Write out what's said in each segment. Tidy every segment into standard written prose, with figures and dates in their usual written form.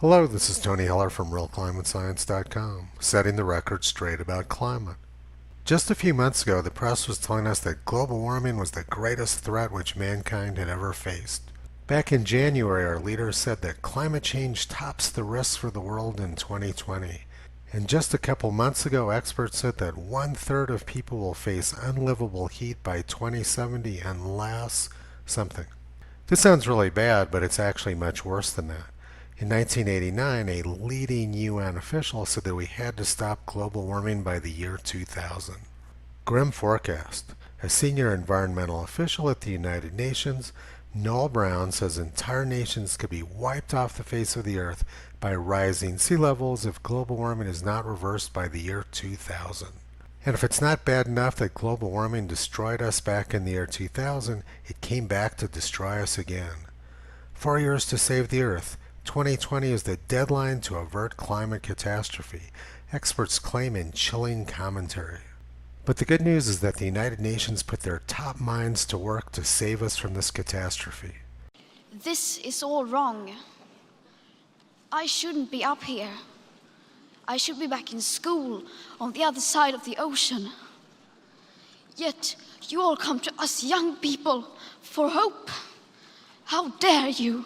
Hello, this is Tony Heller from realclimatescience.com, setting the record straight about climate. Just a few months ago, the press was telling us that global warming was the greatest threat which mankind had ever faced. Back in January, our leaders said that climate change tops the risks for the world in 2020. And just a couple months ago, experts said that 1/3 of people will face unlivable heat by 2070 unless something. This sounds really bad, but it's actually much worse than that. In 1989, a leading UN official said that we had to stop global warming by the year 2000. Grim forecast. A senior environmental official at the United Nations, Noel Brown, says entire nations could be wiped off the face of the earth by rising sea levels if global warming is not reversed by the year 2000. And if it's not bad enough that global warming destroyed us back in the year 2000, it came back to destroy us again. 4 years to save the earth. 2020 is the deadline to avert climate catastrophe, experts claim in chilling commentary. But the good news is that the United Nations put their top minds to work to save us from this catastrophe. This is all wrong. I shouldn't be up here. I should be back in school on the other side of the ocean. Yet you all come to us young people for hope. How dare you?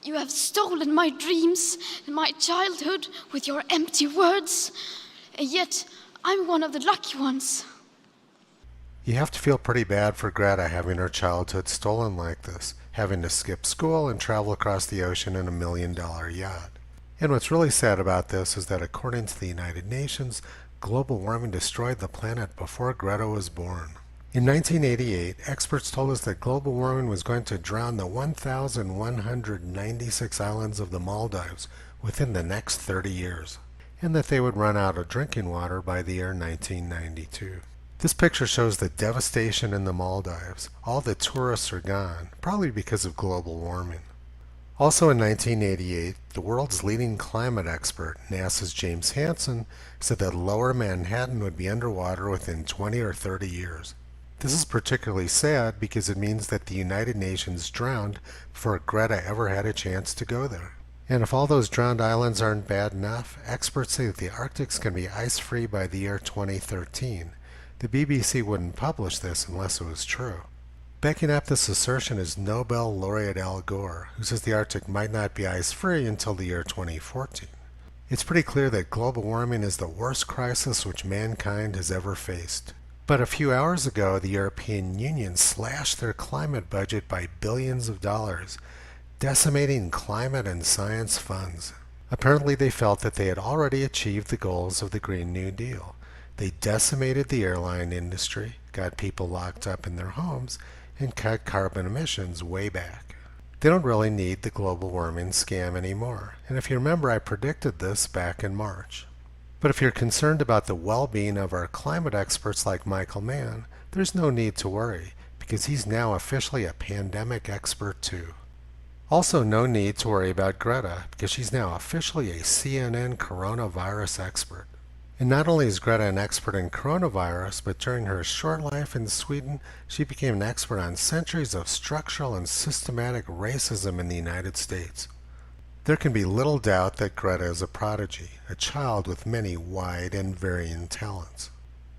You have stolen my dreams and my childhood with your empty words, and yet I'm one of the lucky ones. You have to feel pretty bad for Greta having her childhood stolen like this, having to skip school and travel across the ocean in $1 million yacht. And what's really sad about this is that according to the United Nations, global warming destroyed the planet before Greta was born. In 1988, experts told us that global warming was going to drown the 1,196 islands of the Maldives within the next 30 years, and that they would run out of drinking water by the year 1992. This picture shows the devastation in the Maldives. All the tourists are gone, probably because of global warming. Also in 1988, the world's leading climate expert, NASA's James Hansen, said that lower Manhattan would be underwater within 20 or 30 years. This is particularly sad because it means that the United Nations drowned before Greta ever had a chance to go there. And if all those drowned islands aren't bad enough, experts say that the Arctic's can be ice-free by the year 2013. The BBC wouldn't publish this unless it was true. Backing up this assertion is Nobel laureate Al Gore, who says the Arctic might not be ice-free until the year 2014. It's pretty clear that global warming is the worst crisis which mankind has ever faced. But a few hours ago, the European Union slashed their climate budget by billions of dollars, decimating climate and science funds. Apparently they felt that they had already achieved the goals of the Green New Deal. They decimated the airline industry, got people locked up in their homes, and cut carbon emissions way back. They don't really need the global warming scam anymore. And if you remember, I predicted this back in March. But if you're concerned about the well-being of our climate experts like Michael Mann, there's no need to worry, because he's now officially a pandemic expert too. Also, no need to worry about Greta, because she's now officially a CNN coronavirus expert. And not only is Greta an expert in coronavirus, but during her short life in Sweden, she became an expert on centuries of structural and systematic racism in the United States. There can be little doubt that Greta is a prodigy, a child with many wide and varying talents.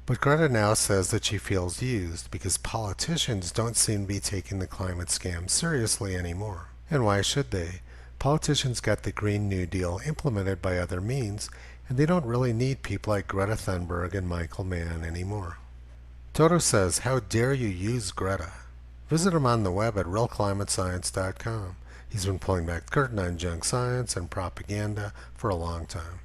But Greta now says that she feels used because politicians don't seem to be taking the climate scam seriously anymore. And why should they? Politicians got the Green New Deal implemented by other means, and they don't really need people like Greta Thunberg and Michael Mann anymore. Toto says, how dare you use Greta? Visit him on the web at realclimatescience.com. He's been pulling back the curtain on junk science and propaganda for a long time.